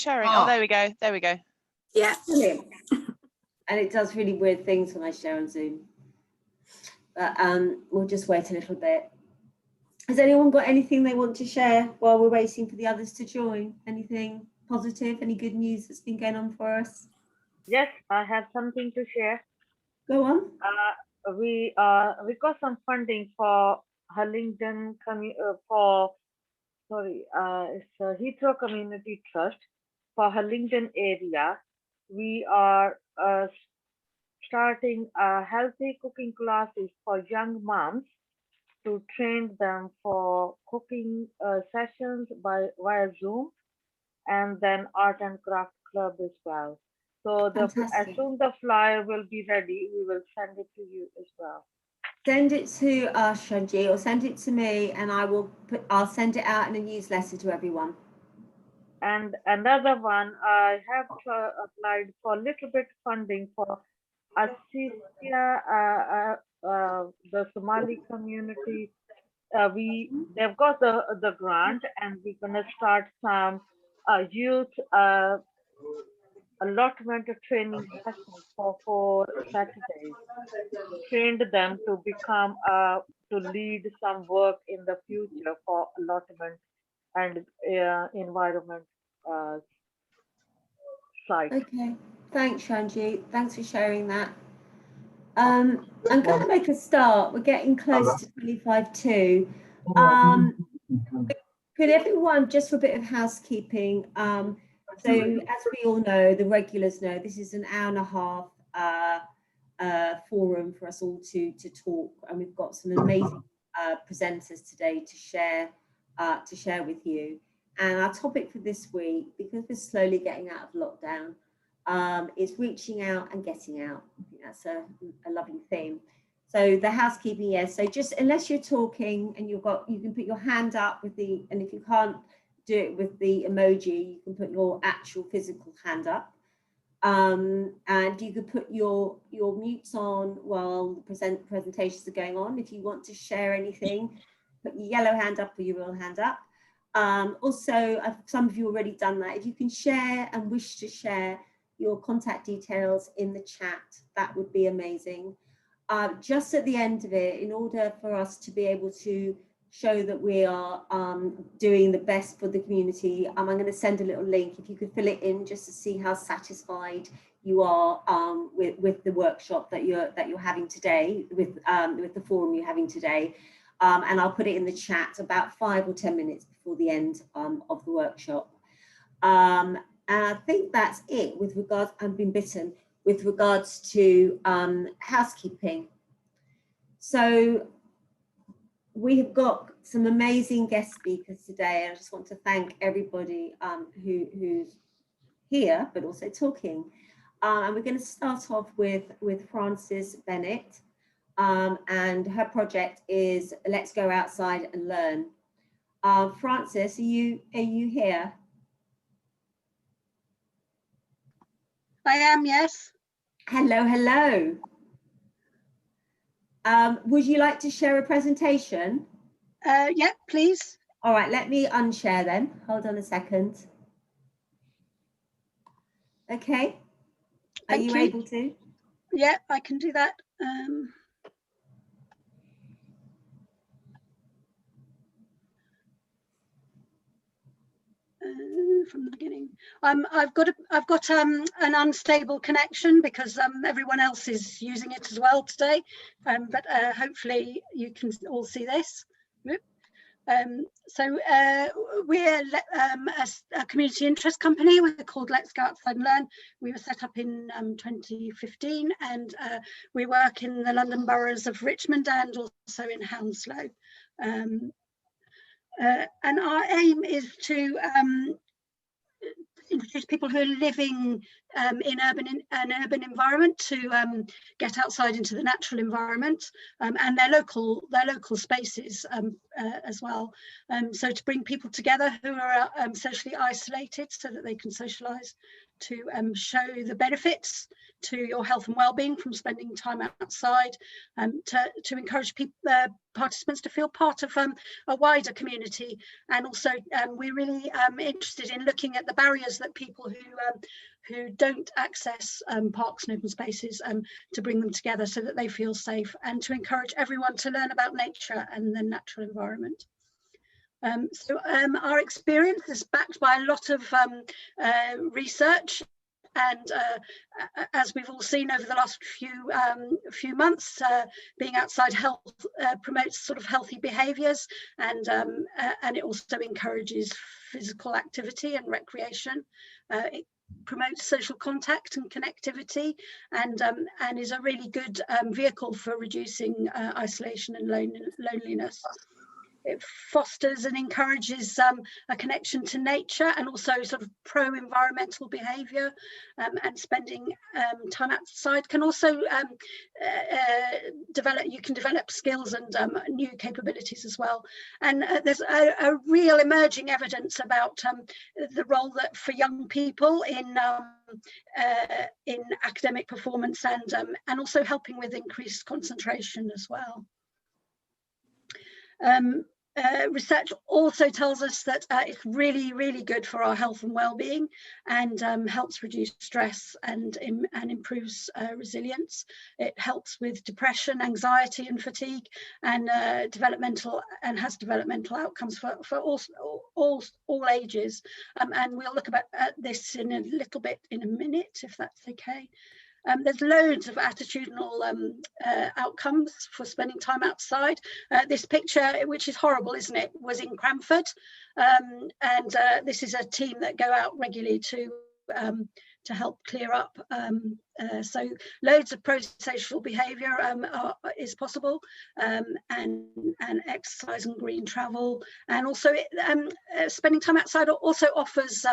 sharing. Oh, there we go. There we go. Yeah, brilliant. And it does really weird things when I share on Zoom. But we'll just wait a little bit. Has anyone got anything they want to share while we're waiting for the others to join? Anything positive, any good news that's been going on for us? Yes, I have something to share. Go on. We got some funding for Hurlington it's a Heathrow Community Trust for Hurlington area. We are starting healthy cooking classes for young moms to train them for cooking sessions via Zoom, and then art and craft club as well. So as soon the flyer will be ready, we will send it to you as well. Send it to us, Shanji, or send it to me, and I'll send it out in a newsletter to everyone. And another one, I have applied for a little bit funding for Assisia, the Somali community. They've got the grant, and we're gonna start some youth allotment of training sessions for 4 Saturdays. Trained them to become to lead some work in the future for allotment and environment site. Okay, thanks, Shanji. Thanks for sharing that. I'm going to make a start. We're getting close to 25 to. Could everyone, just for a bit of housekeeping, so as we all know, the regulars know, this is an hour and a half forum for us all to talk, and we've got some amazing presenters today to share with you. And our topic for this week, because we're slowly getting out of lockdown, is reaching out and getting out. I think that's a lovely theme. So the housekeeping, yes. So just unless you're talking and you can put your hand up with and if you can't do it with the emoji, you can put your actual physical hand up. And you could put your mutes on while the presentations are going on. If you want to share anything, put your yellow hand up or your real hand up. Also, some of you already done that. If you can share and wish to share your contact details in the chat, that would be amazing. Just at the end of it, in order for us to be able to show that we are doing the best for the community, I'm going to send a little link. If you could fill it in just to see how satisfied you are with the workshop that you're having today, with the forum you're having today. And I'll put it in the chat about 5 or 10 minutes before the end of the workshop. And I think that's it with regards, I've been bitten, with regards to housekeeping. So we have got some amazing guest speakers today. I just want to thank everybody who's here, but also talking. And we're going to start off with Frances Bennett. And her project is Let's Go Outside and Learn. Frances, are you here? I am, yes. Hello, hello. Would you like to share a presentation? Yeah, please. All right, let me unshare then. Hold on a second. Okay. Are you able to? Yeah, I can do that. From the beginning, I've got an unstable connection because everyone else is using it as well today, but hopefully you can all see this. So we're a community interest company. We're called Let's Go Outside and Learn. We were set up in 2015, and we work in the London boroughs of Richmond and also in Hounslow. And our aim is to introduce people who are living in an urban environment to get outside into the natural environment and their local spaces as well. So to bring people together who are socially isolated so that they can socialise show the benefits to your health and well-being from spending time outside, to encourage participants to feel part of a wider community. And also we're really interested in looking at the barriers that people who don't access parks and open spaces, to bring them together so that they feel safe, and to encourage everyone to learn about nature and the natural environment. Our experience is backed by a lot of research, and as we've all seen over the last few months, being outside promotes sort of healthy behaviours, and it also encourages physical activity and recreation. It promotes social contact and connectivity, and is a really good vehicle for reducing isolation and loneliness. It fosters and encourages a connection to nature, and also sort of pro-environmental behaviour, and spending time outside can also develop skills and new capabilities as well. And there's a real emerging evidence about the role that for young people in academic performance, and also helping with increased concentration as well. Research also tells us that it's really, really good for our health and well-being, and helps reduce stress and improves resilience. It helps with depression, anxiety and fatigue, and has developmental outcomes for all ages. And we'll look at this in a little bit in a minute, if that's okay. There's loads of attitudinal outcomes for spending time outside. This picture, which is horrible, isn't it, was in Cranford, and this is a team that go out regularly to help clear up. So loads of pro-social behaviour is possible, and exercise and green travel, and also spending time outside also offers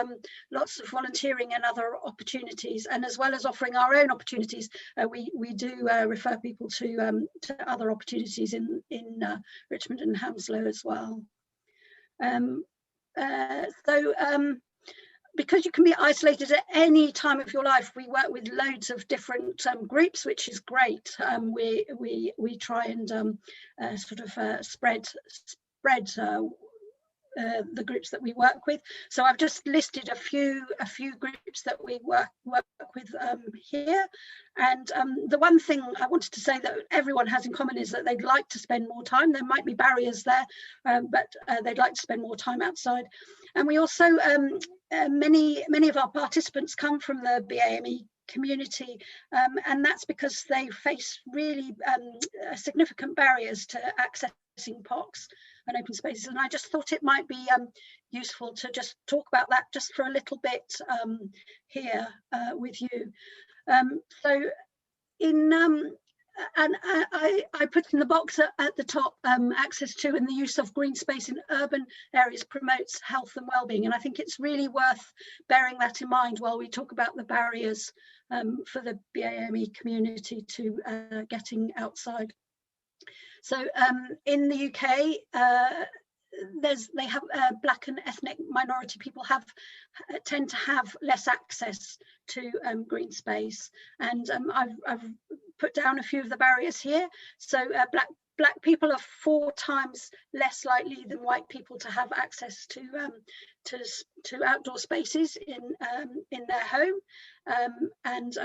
lots of volunteering and other opportunities. And as well as offering our own opportunities, we do refer people to other opportunities in Richmond and Hounslow as well. Because you can be isolated at any time of your life, we work with loads of different groups, which is great. We try and sort of spread the groups that we work with. So I've just listed a few groups that we work with here. And the one thing I wanted to say that everyone has in common is that they'd like to spend more time. There might be barriers there, but they'd like to spend more time outside. And we also, many of our participants come from the BAME community, and that's because they face really significant barriers to accessing parks and open spaces. And I just thought it might be useful to just talk about that just for a little bit here with you. So in and I put in the box at the top, access to and the use of green space in urban areas promotes health and well-being. And I think it's really worth bearing that in mind while we talk about the barriers for the BAME community to getting outside. So in the UK, they have Black and ethnic minority people tend to have less access to green space, and I've put down a few of the barriers here. So Black people are 4 times less likely than white people to have access to outdoor spaces in their home, and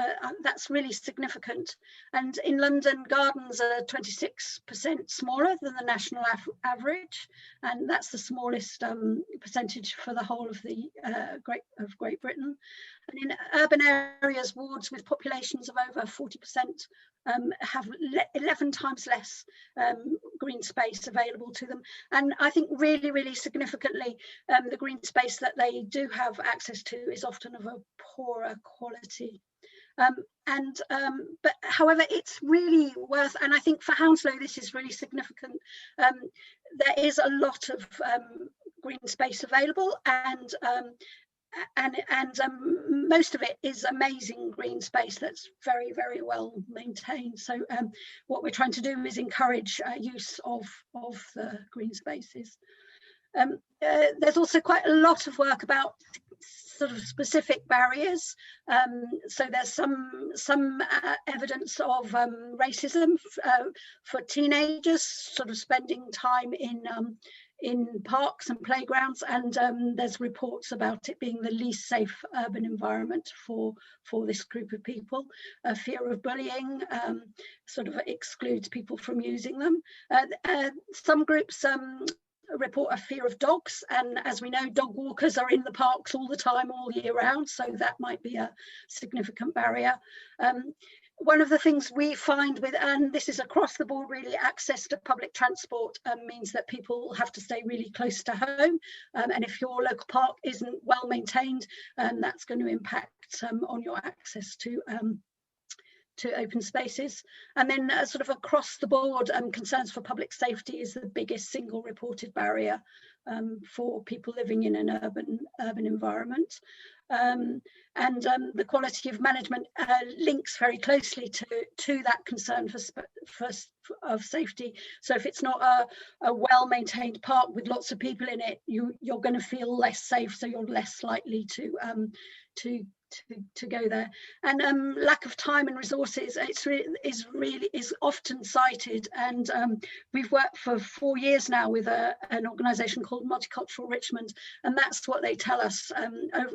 that's really significant. And in London, gardens are 26% smaller than the national average, and that's the smallest percentage for the whole of the Great Britain. And in urban areas, wards with populations of over 40% have 11 times less green space available to them. And I think really, really significantly, the green space that they do have access to is often of a poorer quality. But however, it's really worth, and I think for Hounslow this is really significant, there is a lot of green space available, and most of it is amazing green space that's very, very well maintained. So what we're trying to do is encourage use of the green spaces. There's also quite a lot of work about sort of specific barriers. So there's some evidence of racism for teenagers, sort of spending time in parks and playgrounds, and there's reports about it being the least safe urban environment for this group of people. Fear of bullying sort of excludes people from using them. Some groups report a fear of dogs, and as we know, dog walkers are in the parks all the time, all year round, so that might be a significant barrier. One of the things we find with, and this is across the board really, access to public transport means that people have to stay really close to home, and if your local park isn't well maintained, that's going to impact on your access to open spaces. And then sort of across the board, concerns for public safety is the biggest single reported barrier for people living in an urban environment. The quality of management links very closely to that concern of safety. So if it's not a well-maintained park with lots of people in it, you're going to feel less safe, so you're less likely to go there. And lack of time and resources is often cited, and we've worked for 4 years now with an organisation called Multicultural Richmond, and that's what they tell us.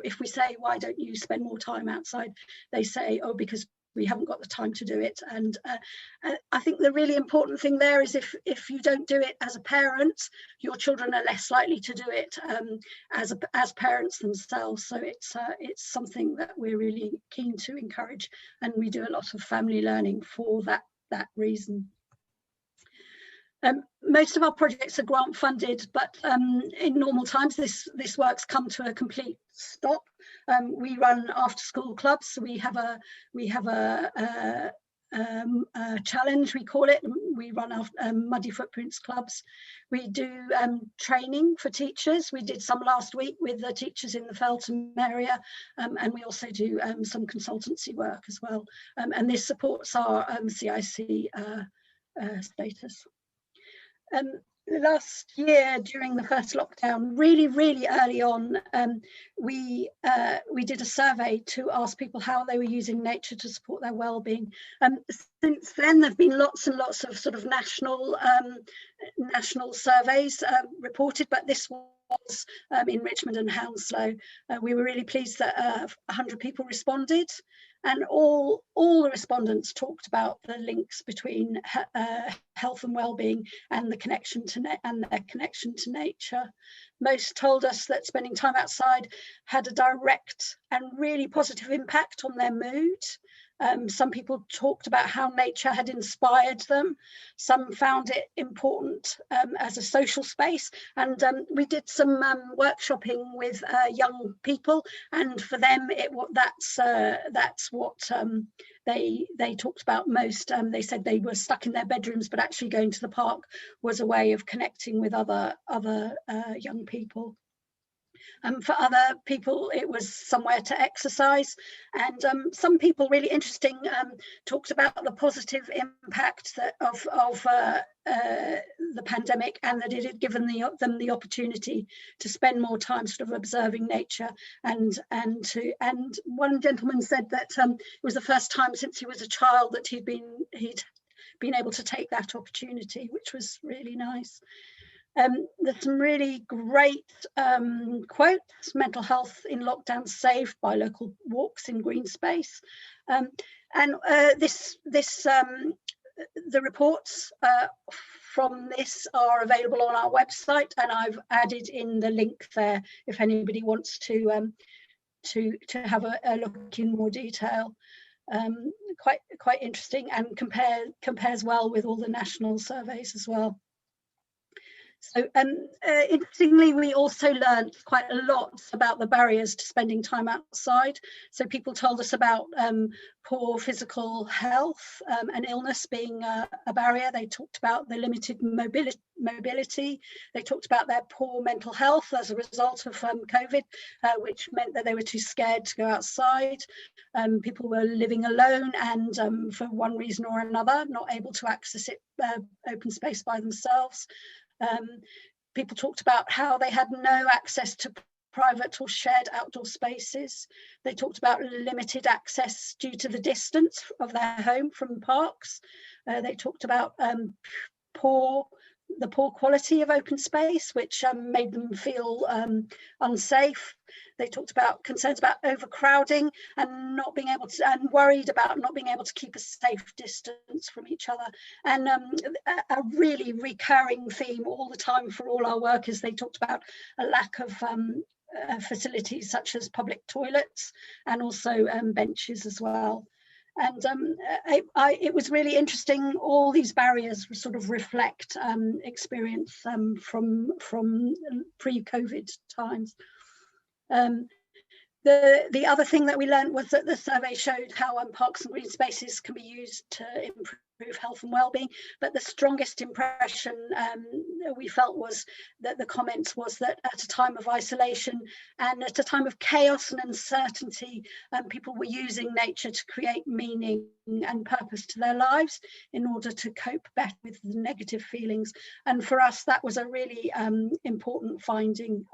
If we say, why don't you spend more time outside, they say, oh, because we haven't got the time to do it. And I think the really important thing there is if you don't do it as a parent, your children are less likely to do it as parents themselves. So it's something that we're really keen to encourage, and we do a lot of family learning for that reason. Most of our projects are grant funded, but in normal times this work's come to a complete stop. We run after school clubs, so we have a challenge, we call it. We run our Muddy Footprints clubs. We do training for teachers. We did some last week with the teachers in the Feltham area, and we also do some consultancy work as well. And this supports our CIC status. Last year, during the first lockdown, really early on, we did a survey to ask people how they were using nature to support their well-being. Since then, there have been lots and lots of sort of national surveys reported, but this was in Richmond and Hounslow. We were really pleased that 100 people responded, and all the respondents talked about the links between health and well-being and the connection to their connection to nature. Most told us that spending time outside had a direct and really positive impact on their mood. Some people talked about how nature had inspired them. Some found it important as a social space. And we did some workshopping with young people, and for them, that's what they talked about most. They said they were stuck in their bedrooms, but actually going to the park was a way of connecting with other young people. For other people, it was somewhere to exercise, and some people, really interesting, talked about the positive impact of the pandemic, and that it had given them the opportunity to spend more time sort of observing nature. And one gentleman said that it was the first time since he was a child that he'd been able to take that opportunity, which was really nice. There's some really great quotes. Mental health in lockdown saved by local walks in green space. The reports from this are available on our website, and I've added in the link there if anybody wants to have a look in more detail. Quite interesting, and compares well with all the national surveys as well. So interestingly, we also learned quite a lot about the barriers to spending time outside. So people told us about poor physical health and illness being a barrier. They talked about the limited mobility. They talked about their poor mental health as a result of COVID, which meant that they were too scared to go outside. People were living alone and for one reason or another, not able to access open space by themselves. People talked about how they had no access to private or shared outdoor spaces. They talked about limited access due to the distance of their home from parks. They talked about the poor quality of open space, which made them feel unsafe. They talked about concerns about overcrowding and not being able to, and worried about not being able to keep a safe distance from each other. And a really recurring theme all the time for all our workers, they talked about a lack of facilities such as public toilets and also benches as well. And it was really interesting. All these barriers sort of reflect experience from pre-COVID times. The other thing that we learned was that the survey showed how parks and green spaces can be used to improve health and well-being, but the strongest impression we felt was that the comments was that at a time of isolation and at a time of chaos and uncertainty, people were using nature to create meaning and purpose to their lives in order to cope better with the negative feelings. And for us, that was a really important finding.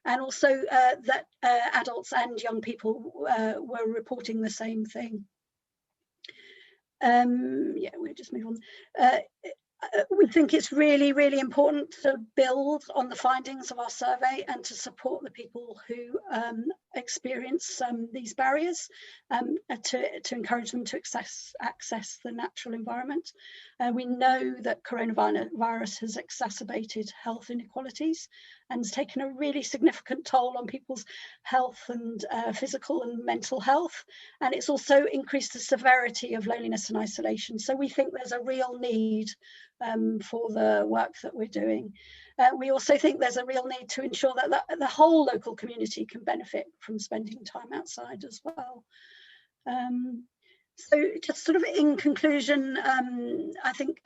And also that adults and young people were reporting the same thing. Yeah, we'll just move on. We think it's really, really important to build on the findings of our survey and to support the people who experience these barriers, to encourage them to access the natural environment. We know that coronavirus has exacerbated health inequalities and has taken a really significant toll on people's health and physical and mental health. And it's also increased the severity of loneliness and isolation. So we think there's a real need for the work that we're doing. We also think there's a real need to ensure that the whole local community can benefit from spending time outside as well. So just sort of in conclusion, I think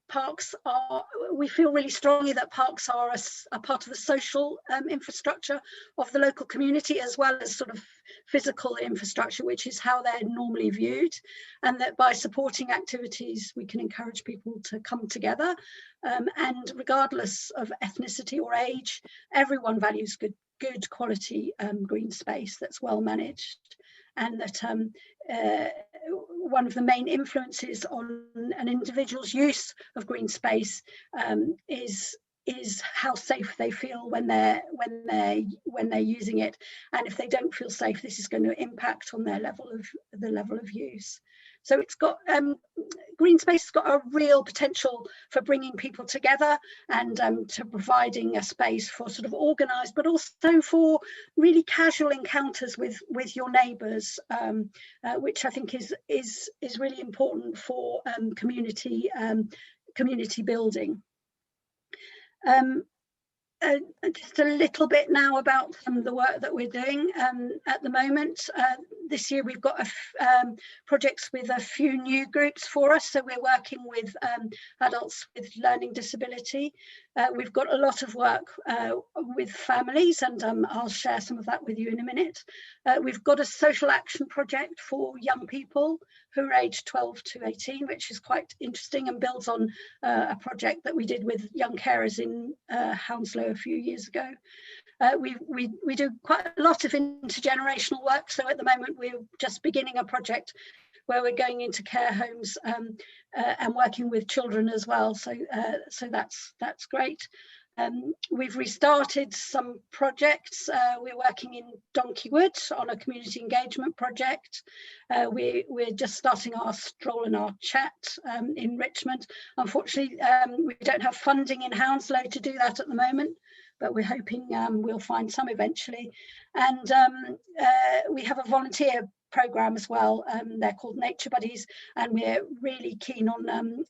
parks are, we feel really strongly that parks are a part of the social infrastructure of the local community, as well as sort of physical infrastructure, which is how they're normally viewed, and that by supporting activities we can encourage people to come together, and regardless of ethnicity or age, everyone values good quality green space that's well managed. And that one of the main influences on an individual's use of green space is how safe they feel when they're using it. And if they don't feel safe, this is going to impact on their level of use. So it's got green space has got a real potential for bringing people together and to providing a space for sort of organised, but also for really casual encounters with your neighbours, which I think is really important for community building. Just a little bit now about the work that we're doing at the moment. This year we've got projects with a few new groups for us. So we're working with adults with learning disability. We've got a lot of work with families, and I'll share some of that with you in a minute. We've got a social action project for young people who are aged 12 to 18, which is quite interesting and builds on a project that we did with young carers in Hounslow a few years ago. We do quite a lot of intergenerational work. So at the moment, we're just beginning a project where we're going into care homes and working with children as well. So that's great. We've restarted some projects. We're working in Donkey Wood on a community engagement project. We're just starting our stroll and our chat in Richmond. Unfortunately, we don't have funding in Hounslow to do that at the moment, but we're hoping we'll find some eventually. And we have a volunteer program as well. They're called Nature Buddies, and we're really keen on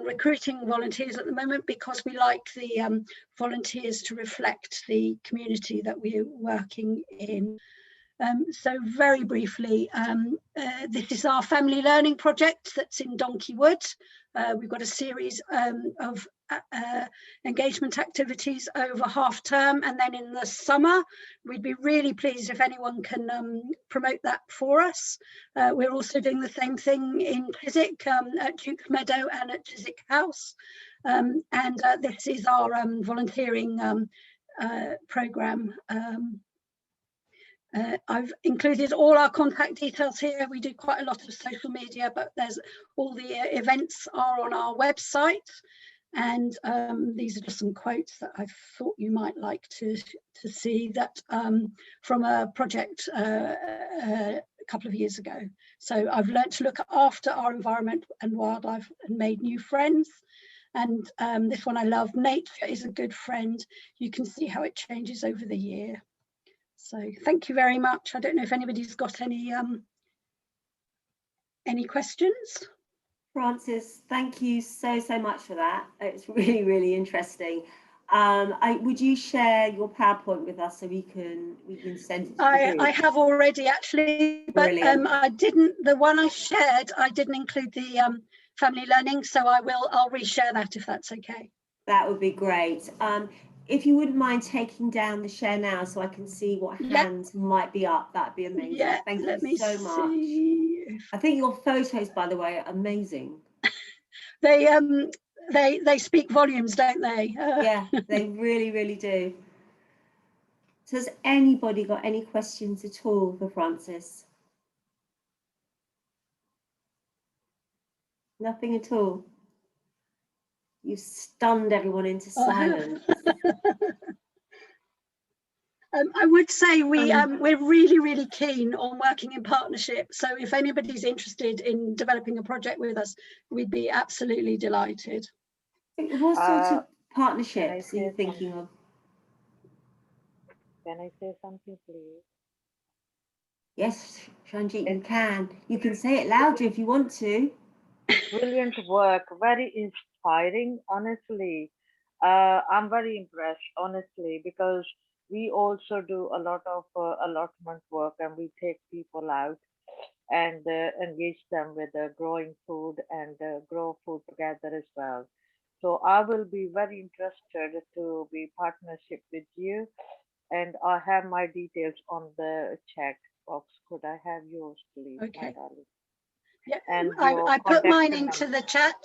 recruiting volunteers at the moment, because we like the volunteers to reflect the community that we're working in. So very briefly, this is our family learning project that's in Donkey Wood. We've got a series of engagement activities over half term, and then in the summer we'd be really pleased if anyone can promote that for us. We're also doing the same thing in Chiswick at Duke Meadow and at Chiswick House, and this is our volunteering program. I've included all our contact details here. We do quite a lot of social media, but there's all the events are on our website. And these are just some quotes that I thought you might like to see, that from a project a couple of years ago. So I've learned to look after our environment and wildlife and made new friends. And this one I love, nature is a good friend. You can see how it changes over the year. So thank you very much. I don't know if anybody's got any questions. Frances, thank you so much for that. It's really, really interesting. Would you share your PowerPoint with us so we can send it to the group? I have already actually, but I didn't. The one I shared, I didn't include the family learning, so I'll reshare that if that's okay. That would be great. If you wouldn't mind taking down the share now so I can see what hands might be up, that'd be amazing. Yeah, Thank you so much. I think your photos, by the way, are amazing. They speak volumes, don't they? Yeah, they really, really do. So has anybody got any questions at all for Frances? Nothing at all. You've stunned everyone into silence. I would say we're really, really keen on working in partnership. So if anybody's interested in developing a project with us, we'd be absolutely delighted. What sort of partnerships are you thinking of? Can I say something, please? Yes, Shanjit, you can. You can say it louder if you want to. Brilliant work, very inspiring, honestly. I'm very impressed, honestly, because we also do a lot of allotment work, and we take people out and engage them with growing food and grow food together as well. So I will be very interested to be partnership with you, and I have my details on the chat box. Could I have yours, please, Okay. my darling? Yeah, And I put mine into number. the chat.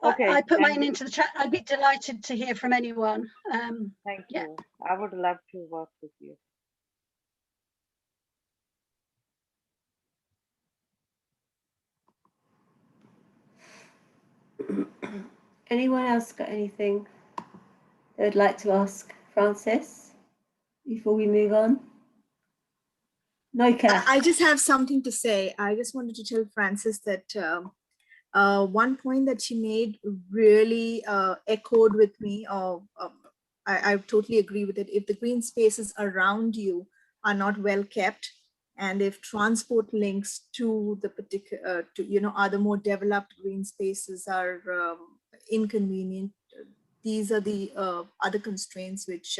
Okay. I put mine into the chat. I'd be delighted to hear from anyone. Thank you. I would love to work with you. Anyone else got anything they'd like to ask Frances before we move on? Noika. I just have something to say. I just wanted to tell Frances that one point that she made really echoed with me. I totally agree with it. If the green spaces around you are not well kept, and if transport links to the particular, other more developed green spaces are inconvenient, these are the other constraints which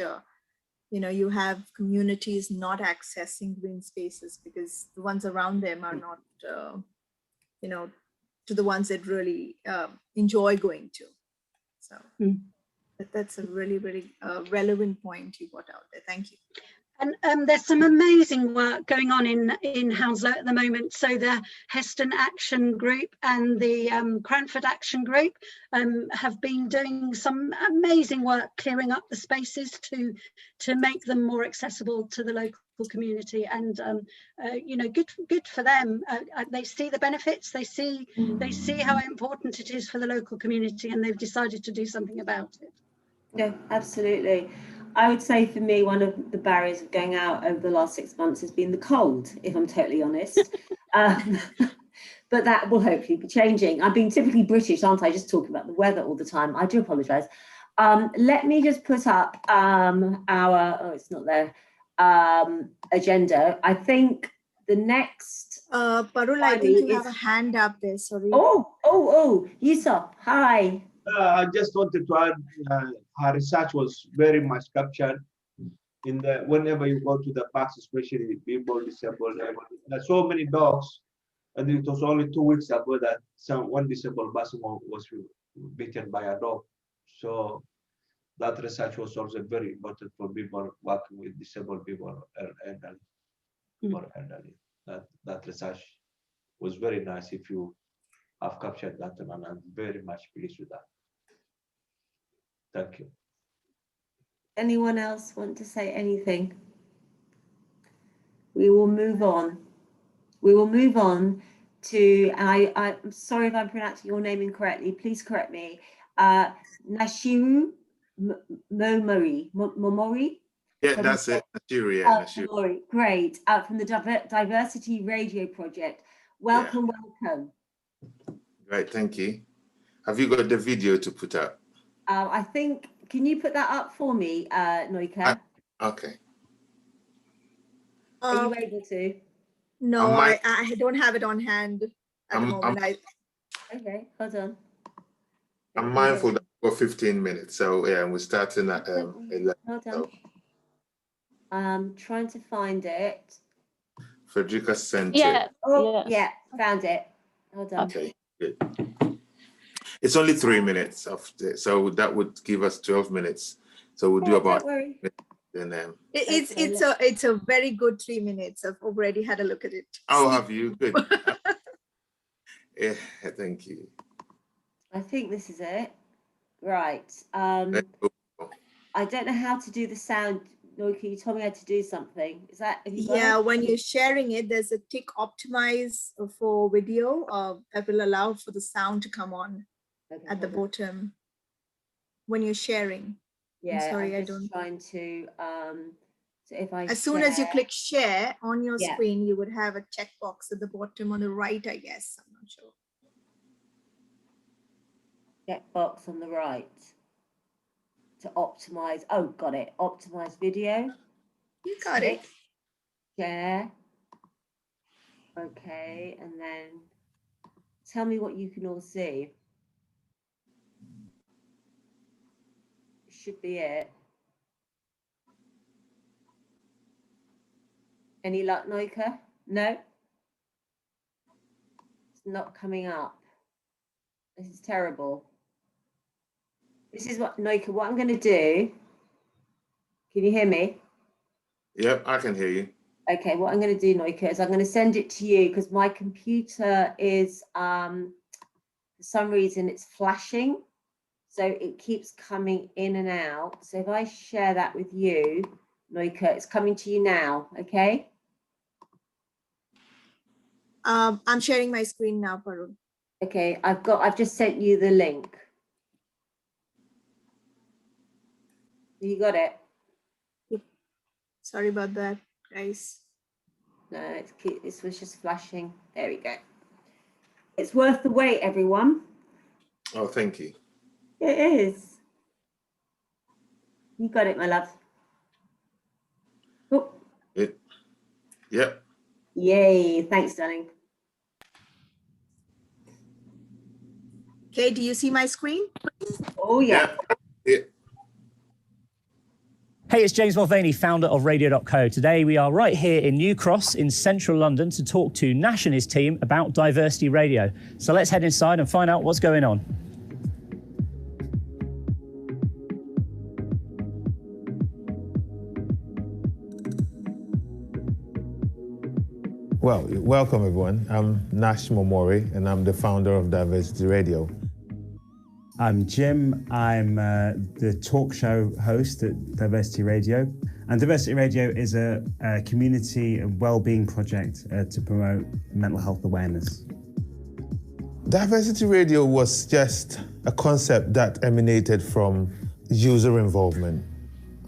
you have communities not accessing green spaces because the ones around them are not, to the ones that really enjoy going to. So that's a really, really relevant point you brought out there. Thank you. And there's some amazing work going on in Hounslow at the moment. So the Heston Action Group and the Cranford Action Group have been doing some amazing work clearing up the spaces to make them more accessible to the local community. And good for them. They see the benefits. They see how important it is for the local community, and they've decided to do something about it. Yeah, absolutely. I would say for me, one of the barriers of going out over the last 6 months has been the cold, if I'm totally honest. But that will hopefully be changing. I'm being typically British, aren't I? Just talking about the weather all the time. I do apologise. Let me just put up it's not there, agenda. I think the next... Parul, I think you have a hand up there, sorry. Yusuf, hi. I just wanted to add, her research was very much captured in the whenever you go to the parks, especially people disabled. There's so many dogs, and it was only 2 weeks ago that one disabled person was bitten by a dog. So that research was also very important for people working with disabled people or elderly. That research was very nice. If you have captured that, and I'm very much pleased with that. Thank you. Anyone else want to say anything? We will move on. We will move on to, I'm sorry if I'm pronouncing your name incorrectly, please correct me. Nashiru Momori? Yeah, that's it. Nashiru, yeah, Nashiru. Momori, great. From the Diversity Radio Project. Welcome, welcome. Right, thank you. Have you got the video to put up? I think, can you put that up for me, Noika? Okay. Are you able to? No, I don't have it on hand at the moment. Okay, hold on. I'm mindful that we've got 15 minutes, so yeah, we're starting at 11. Hold on. I'm trying to find it. Frederica sent it. Yeah, yeah, found it. Hold on. Okay, good. It's only 3 minutes of it, so that would give us 12 minutes. So we'll do about. Don't worry. Then, it's a very good 3 minutes. I've already had a look at it. Oh, have you? Good. Yeah, thank you. I think this is it. Right. I don't know how to do the sound. Noika, you told me how to do something. Is that? Yeah, when you're sharing it, there's a tick optimize for video that will allow for the sound to come on at the bottom when you're sharing. Yeah, I'm sorry, I'm I just don't. trying to. So if I as soon as you click share on your Yeah. screen, you would have a checkbox at the bottom on the right, I guess. I'm not sure. Checkbox on the right to optimize. Oh, got it. Optimize video. You got it. Share. Okay, and then tell me what you can all see. Should be it. Any luck, Noika? No? It's not coming up. This is terrible. This is what, Noika, what I'm going to do. Can you hear me? Yep, I can hear you. Okay, what I'm going to do, Noika, is I'm going to send it to you because my computer is, for some reason, it's flashing. So it keeps coming in and out. So if I share that with you, Noika, it's coming to you now, okay? I'm sharing my screen now, Parul. Okay, I've just sent you the link. You got it? Yep. Sorry about that, guys. No, it's cute. This was just flashing. There we go. It's worth the wait, everyone. Oh, thank you. It is. You got it, my love. Oh. Yep. Yay. Thanks, darling. Okay, do you see my screen? Oh, yeah. Yeah. Hey, it's James Mulvaney, founder of Radio.co. Today we are right here in New Cross in central London to talk to Nash and his team about diversity radio. So let's head inside and find out what's going on. Well, welcome everyone. I'm Nash Momori and I'm the founder of Diversity Radio. I'm Jim. I'm the talk show host at Diversity Radio. And Diversity Radio is a community and well-being project to promote mental health awareness. Diversity Radio was just a concept that emanated from user involvement,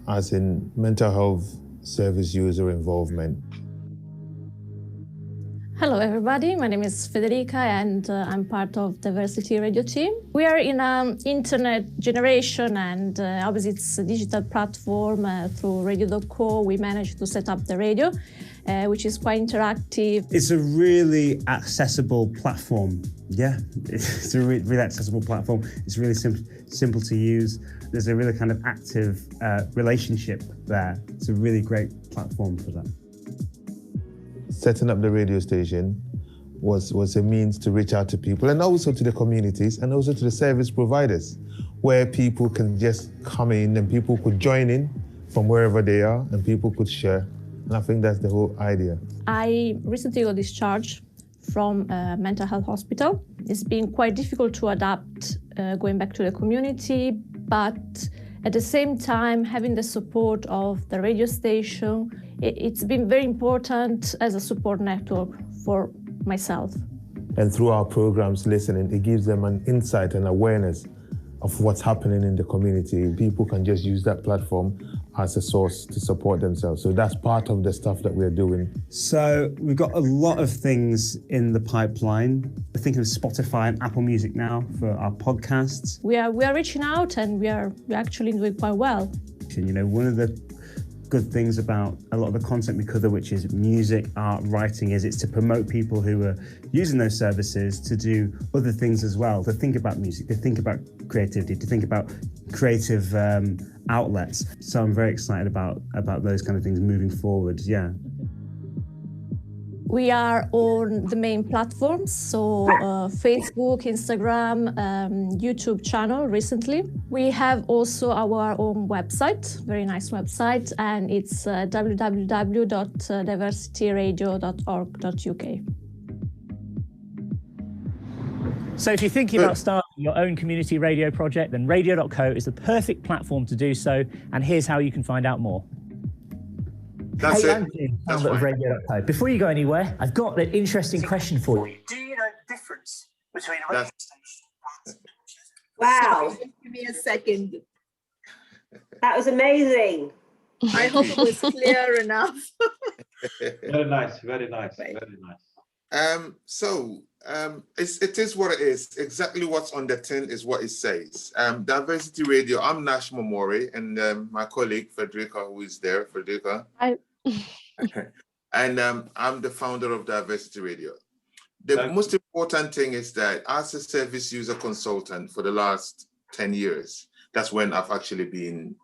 as in mental health service user involvement. Hello everybody, my name is Federica and I'm part of Diversity Radio team. We are in an internet generation and obviously it's a digital platform through Radio.co. We managed to set up the radio, which is quite interactive. It's a really accessible platform. Yeah, it's a really accessible platform. It's really simple to use. There's a really kind of active relationship there. It's a really great platform for that. Setting up the radio station was a means to reach out to people and also to the communities and also to the service providers, where people can just come in and people could join in from wherever they are and people could share. And I think that's the whole idea. I recently got discharged from a mental health hospital. It's been quite difficult to adapt going back to the community, but At the same time, having the support of the radio station, it's been very important as a support network for myself. And through our programs, listening, it gives them an insight and awareness of what's happening in the community. People can just use that platform as a source to support themselves. So that's part of the stuff that we're doing. So we've got a lot of things in the pipeline. We're thinking of Spotify and Apple Music now for our podcasts. We are reaching out, and we're actually doing quite well. You know, one of the good things about a lot of the content we cover, which is music, art, writing, is it's to promote people who are using those services to do other things as well, to think about music, to think about creativity, to think about creative outlets. So I'm very excited about those kind of things moving forward, yeah. We are on the main platforms, so Facebook, Instagram, YouTube channel recently. We have also our own website, very nice website, and it's www.diversityradio.org.uk. So if you're thinking about starting your own community radio project, then radio.co is the perfect platform to do so, and here's how you can find out more. That's hey, it. Anthony, That's founder of fine. Radio.co. Before you go anywhere, I've got an interesting question for you. Do you know the difference between a radio station? Wow, Give me a second. that was amazing. I hope it was clear enough. Very nice, very nice, very nice. It is what it is. Exactly what's on the tin is what it says. Diversity Radio. I'm Nash Momori, and my colleague Frederica, who is there. Frederica. And I'm the founder of Diversity Radio. The most important thing is that as a service user consultant for the last 10 years, that's when I've actually been,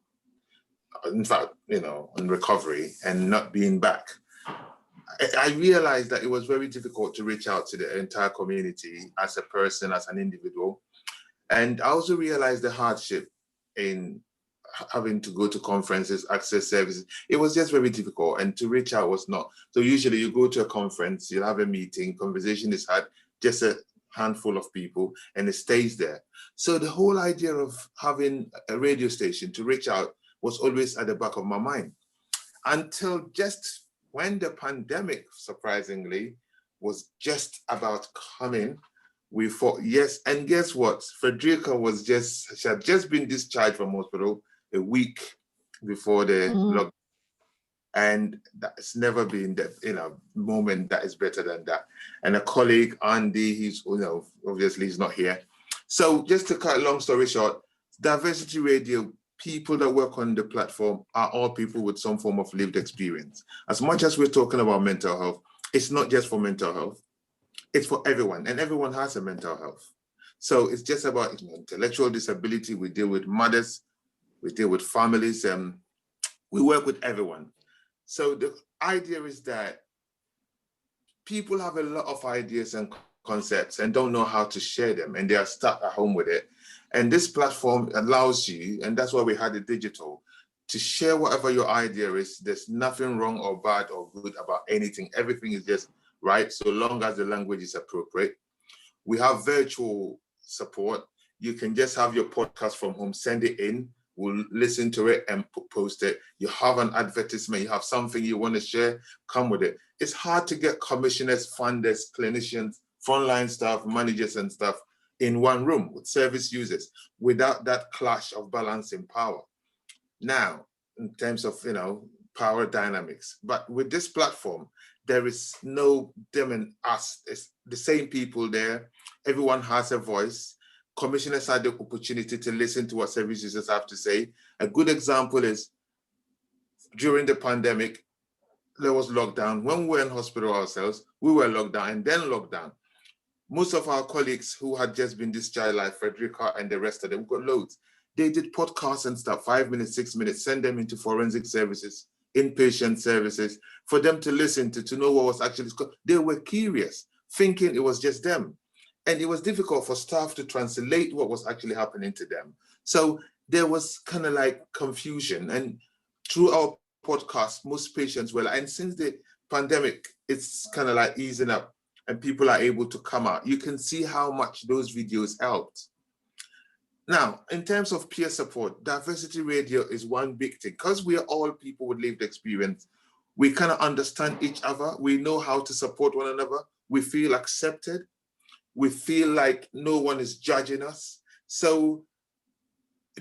in fact, in recovery and not being back. I realized that it was very difficult to reach out to the entire community as a person, as an individual. And I also realized the hardship in having to go to conferences, access services. It was just very difficult, and to reach out was not. So usually you go to a conference, you'll have a meeting, conversation is had, just a handful of people, and it stays there. So the whole idea of having a radio station to reach out was always at the back of my mind, until just when the pandemic, surprisingly, was just about coming. We thought, yes, and guess what? Frederica she had just been discharged from hospital a week before the lockdown. And that's never been that, moment that is better than that. And a colleague, Andy, he's, obviously he's not here. So just to cut a long story short, Diversity Radio, people that work on the platform are all people with some form of lived experience. As much as we're talking about mental health, it's not just for mental health, it's for everyone, and everyone has a mental health. So it's just about intellectual disability. We deal with mothers, we deal with families, and we work with everyone. So the idea is that people have a lot of ideas and concepts and don't know how to share them, and they are stuck at home with it. And this platform allows you, and that's why we had it digital, to share whatever your idea is. There's nothing wrong or bad or good about anything. Everything is just right, so long as the language is appropriate. We have virtual support. You can just have your podcast from home, send it in, we'll listen to it and post it. You have an advertisement, you have something you want to share, come with it. It's hard to get commissioners, funders, clinicians, frontline staff, managers and stuff in one room with service users without that clash of balancing power. Now, in terms of, power dynamics, but with this platform, there is no them and us. It's the same people there. Everyone has a voice. Commissioners had the opportunity to listen to what service users have to say. A good example is during the pandemic, there was lockdown. When we were in hospital ourselves, we were locked down and then locked down. Most of our colleagues who had just been discharged, like Frederica and the rest of them, got loads. They did podcasts and stuff, 5 minutes, 6 minutes, send them into forensic services, inpatient services, for them to listen to know what was actually, they were curious, thinking it was just them. And it was difficult for staff to translate what was actually happening to them. So there was kind of like confusion. And through our podcast, most patients were like, and since the pandemic, it's kind of like easing up and people are able to come out. You can see how much those videos helped. Now, in terms of peer support, diversity radio is one big thing. Because we are all people with lived experience, we kind of understand each other. We know how to support one another. We feel accepted. We feel like no one is judging us. So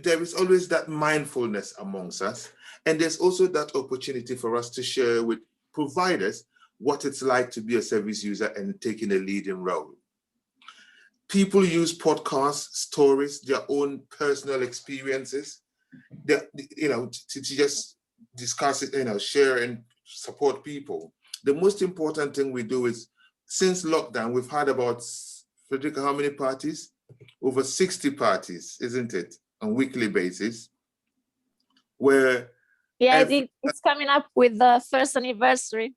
there is always that mindfulness amongst us. And there's also that opportunity for us to share with providers what it's like to be a service user and taking a leading role. People use podcasts, stories, their own personal experiences, to just discuss it, share and support people. The most important thing we do is, since lockdown, we've had about, Frederica, how many parties? Over 60 parties, isn't it? On a weekly basis, where it's coming up with the first anniversary.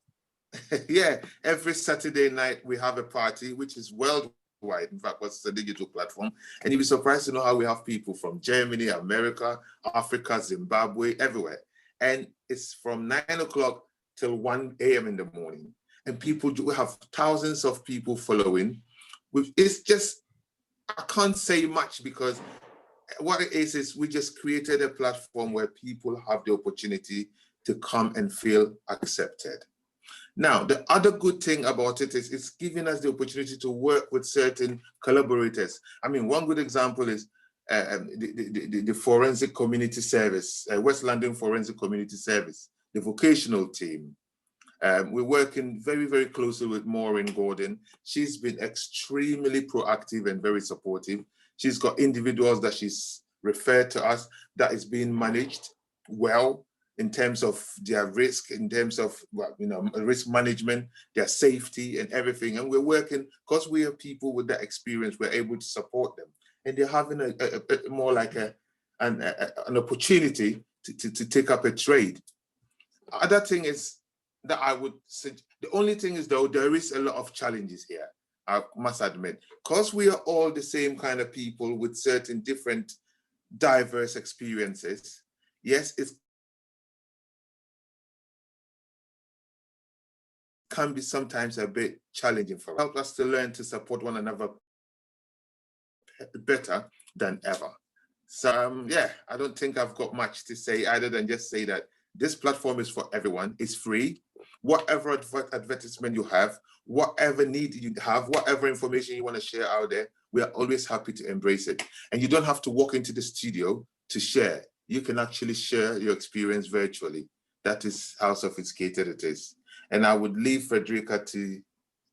yeah, every Saturday night we have a party, which is worldwide. In fact, what's the digital platform? And you'll be surprised to know how we have people from Germany, America, Africa, Zimbabwe, everywhere. And it's from 9 o'clock till 1 a.m. in the morning. And people do have thousands of people following. It's just, I can't say much, because what it is we just created a platform where people have the opportunity to come and feel accepted. Now, the other good thing about it is it's giving us the opportunity to work with certain collaborators. I mean, one good example is the Forensic Community Service, West London Forensic Community Service, the vocational team. We're working very, very closely with Maureen Gordon. She's been extremely proactive and very supportive. She's got individuals that she's referred to us that is being managed well in terms of their risk, in terms of risk management, their safety and everything. And we're working, because we are people with that experience, we're able to support them. And they're having a more like an opportunity to take up a trade. Other thing is that I would say, the only thing is though, there is a lot of challenges here, I must admit, because we are all the same kind of people with certain different diverse experiences. Yes, it can be sometimes a bit challenging for us. Help us to learn to support one another better than ever. So yeah, I don't think I've got much to say other than just say that this platform is for everyone. It's free. Whatever advertisement you have, whatever need you have, whatever information you want to share out there, we are always happy to embrace it. And you don't have to walk into the studio to share. You can actually share your experience virtually. That is how sophisticated it is. And I would leave Frederica to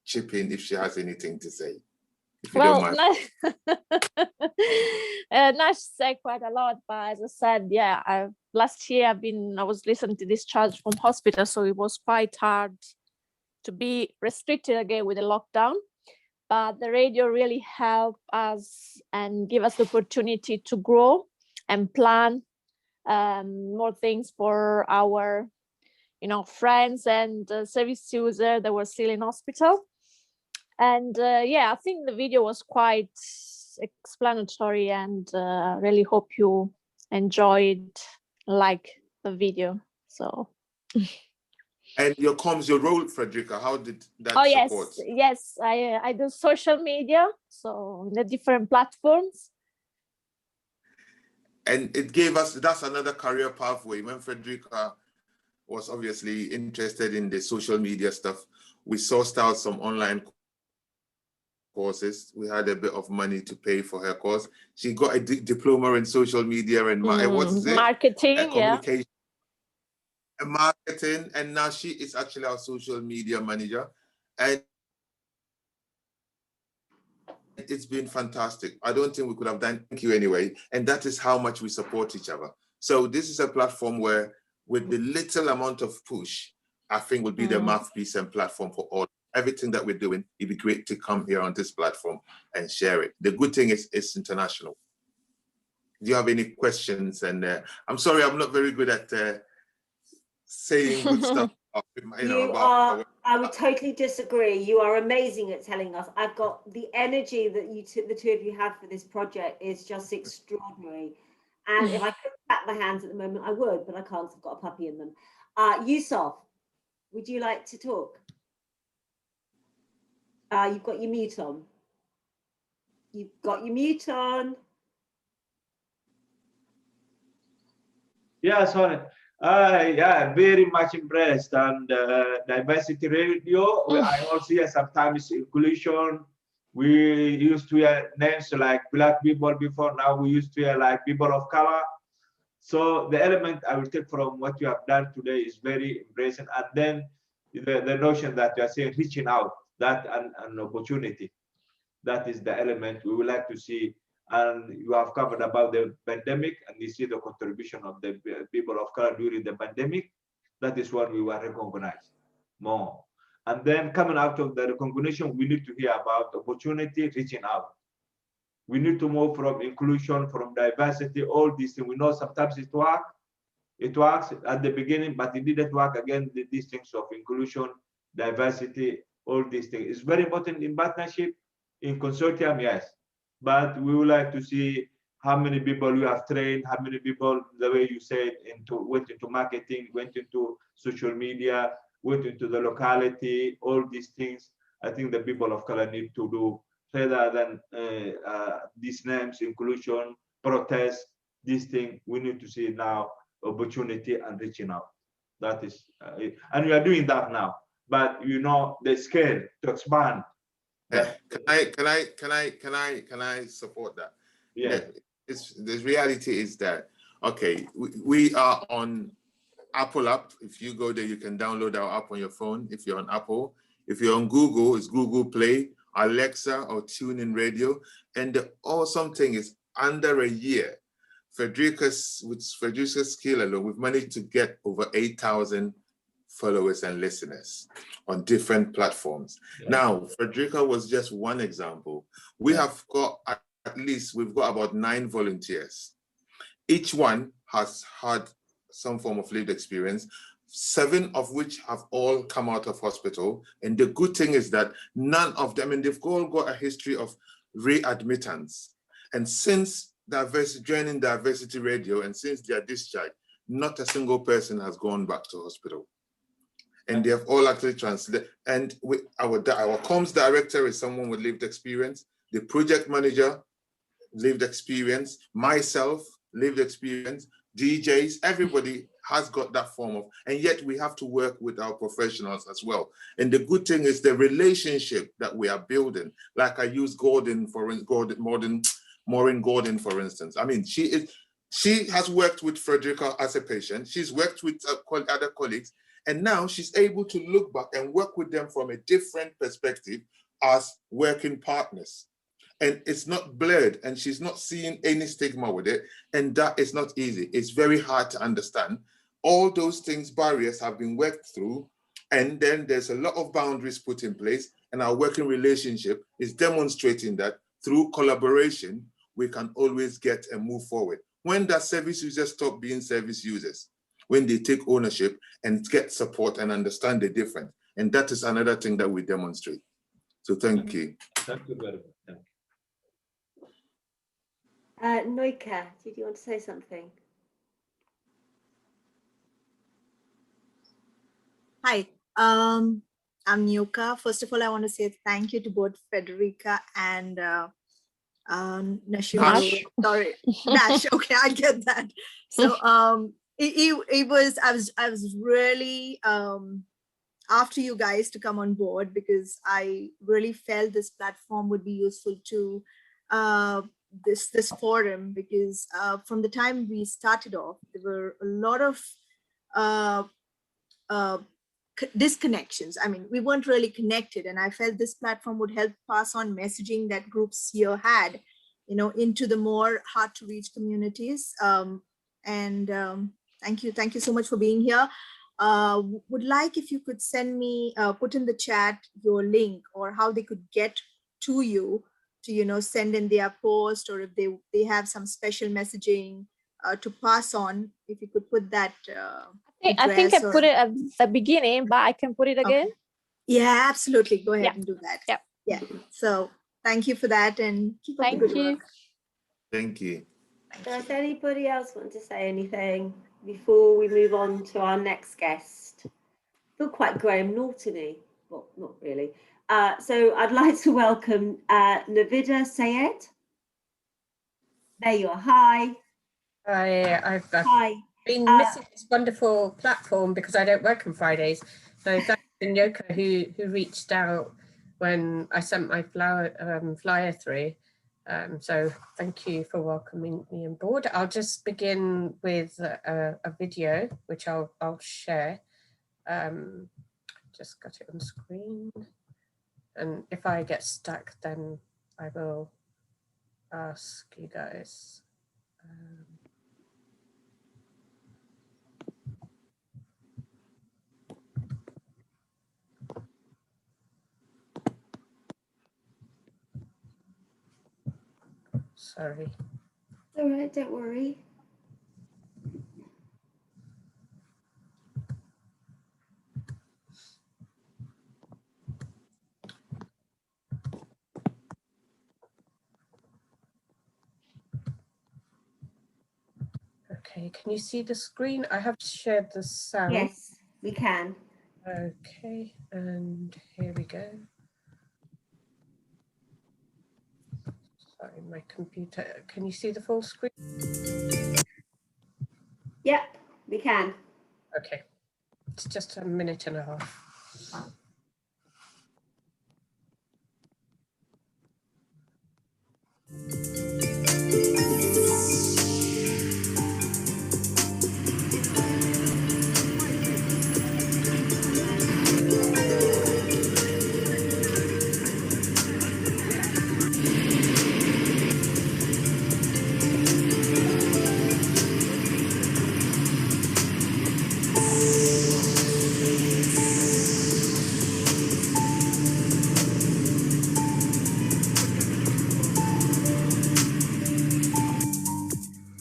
chip in if she has anything to say. Well, Nash said quite a lot, but as I said, yeah, last year I was recently discharged from hospital, so it was quite hard to be restricted again with the lockdown. But the radio really helped us and give us the opportunity to grow and plan more things for our, friends and service users that were still in hospital. And yeah, I think the video was quite explanatory, and really hope you enjoyed the video. So. And your role, Frederica, how did that support? Yes, I do social media, so the different platforms. And it gave us, that's another career pathway. When Frederica was obviously interested in the social media stuff, we sourced out some online courses. We had a bit of money to pay for her course. She got a diploma in social media and marketing, communication and marketing. And now she is actually our social media manager. And it's been fantastic. I don't think we could have done, thank you anyway. And that is how much we support each other. So this is a platform where, with the little amount of push, I think would be the mouthpiece and platform for all. Everything that we're doing, it'd be great to come here on this platform and share it. The good thing is it's international. Do you have any questions? And I'm sorry, I'm not very good at saying good stuff. I would totally disagree. You are amazing at telling us. I've got the energy that the two of you have for this project is just extraordinary. And if I could clap my hands at the moment, I would, but I can't because I've got a puppy in them. Yusuf, would you like to talk? You've got your mute on. You've got your mute on. Yeah, sorry. Yeah, very much impressed. And diversity radio, I also hear sometimes inclusion. We used to hear names like Black people before. Now we used to hear like people of color. So the element I will take from what you have done today is very embracing. And then the notion that you are saying reaching out, that an opportunity. That is the element we would like to see. And you have covered about the pandemic, and you see the contribution of the people of color during the pandemic. That is what we were recognized more. And then coming out of the recognition, we need to hear about opportunity, reaching out. We need to move from inclusion, from diversity, all these things. We know sometimes it works at the beginning, but it didn't work again. These things of inclusion, diversity, all these things. It's very important in partnership, in consortium, yes. But we would like to see how many people you have trained, how many people, the way you said, went into marketing, went into social media, went into the locality, all these things. I think the people of color need to do rather than these names, inclusion, protest, this thing. We need to see now opportunity and reaching out. That is, and we are doing that now. But you know the scale to expand. Can I support that? Yeah. The reality is that, okay, we are on Apple app. If you go there, you can download our app on your phone. If you're on Apple, if you're on Google, it's Google Play, Alexa, or TuneIn Radio. And the awesome thing is, under a year, with Frederica's skill alone, we've managed to get over 8,000 followers and listeners on different platforms. Yeah. Now, Frederica was just one example. We have got we've got about 9 volunteers. Each one has had some form of lived experience, 7 of which have all come out of hospital. And the good thing is that none of them, and they've all got a history of readmittance. And since joining Diversity Radio and since their discharge, not a single person has gone back to hospital. And they have all actually translated. And our comms director is someone with lived experience. The project manager, lived experience. Myself, lived experience. DJs, everybody has got that form of, and yet we have to work with our professionals as well. And the good thing is the relationship that we are building. Like I use Maureen Gordon, for instance. I mean, she has worked with Frederica as a patient. She's worked with other colleagues. And now she's able to look back and work with them from a different perspective as working partners. And it's not blurred, and she's not seeing any stigma with it. And that is not easy. It's very hard to understand. All those things, barriers have been worked through. And then there's a lot of boundaries put in place. And our working relationship is demonstrating that through collaboration, we can always get and move forward. When does service users stop being service users? When they take ownership and get support and understand the difference. And that is another thing that we demonstrate. So thank you. Thank you very much. Noika, did you want to say something? Hi, I'm Noika. First of all, I want to say thank you to both Frederica and Nashima. Sorry, Nash. Okay, I get that. So it was I was really after you guys to come on board, because I really felt this platform would be useful to this forum, because from the time we started off, there were a lot of disconnections. I mean, we weren't really connected, and I felt this platform would help pass on messaging that groups here had, you know, into the more hard to reach communities. Thank you so much for being here. Would like if you could send me, put in the chat your link, or how they could get to you to, you know, send in their post, or if they have some special messaging to pass on. If you could put that. I think I put it at the beginning, but I can put it again. Okay. Yeah, absolutely. Go ahead and do that. Yeah. Yeah. So thank you for that, and keep up the good work. Thank you. Does anybody else want to say anything before we move on to our next guest? I feel quite Graham Norton-y. Well, not really. So I'd like to welcome Navida Sayed. There you are. Hi. Hi. Hi. been missing this wonderful platform because I don't work on Fridays. So thanks to Nyoko who reached out when I sent my flyer through. So thank you for welcoming me on board. I'll just begin with a video which I'll share. Just got it on screen. And if I get stuck, then I will ask you guys. Sorry. All right, don't worry. Okay, can you see the screen? I have shared the sound. Yes, we can. Okay, and here we go. Sorry, my computer. Can you see the full screen? Yep, we can. Okay, it's just a minute and a half.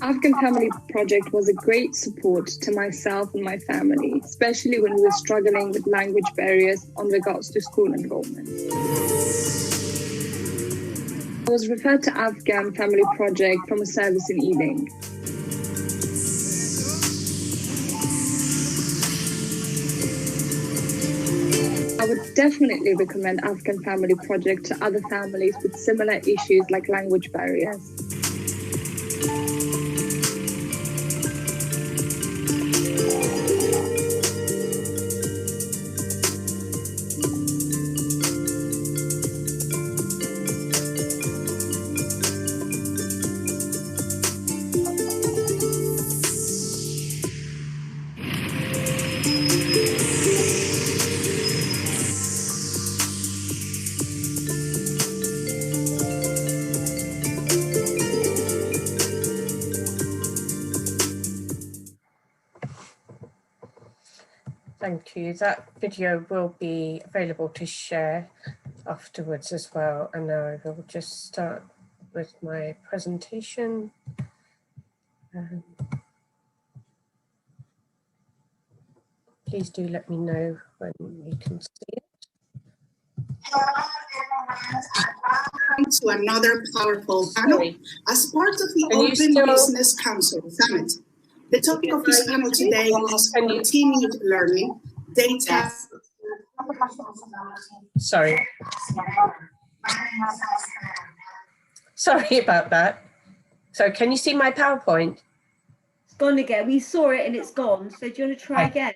African Family Project was a great support to myself and my family, especially when we were struggling with language barriers on regards to school enrollment. I was referred to Afghan Family Project from a service in Ealing. I would definitely recommend Afghan Family Project to other families with similar issues like language barriers. Thank you. That video will be available to share afterwards as well. And now I will just start with my presentation. Please do let me know when you can see it. To another powerful panel as part of the Open Business Council Summit. The topic of this panel today is continued learning, data. Sorry. Sorry about that. So can you see my PowerPoint? It's gone again. We saw it and it's gone. So do you want to try again?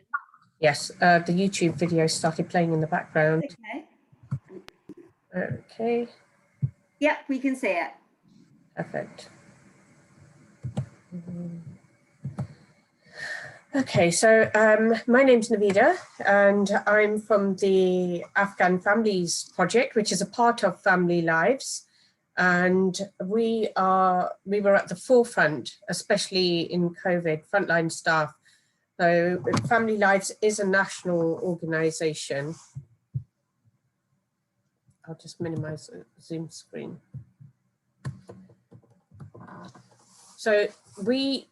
Yes, the YouTube video started playing in the background. Okay. Okay. Yep, we can see it. Perfect. Okay, so my name's Navida and I'm from the Afghan Families Project, which is a part of Family Lives. And we were at the forefront, especially in COVID, frontline staff. So Family Lives is a national organization. I'll just minimize the Zoom screen. So we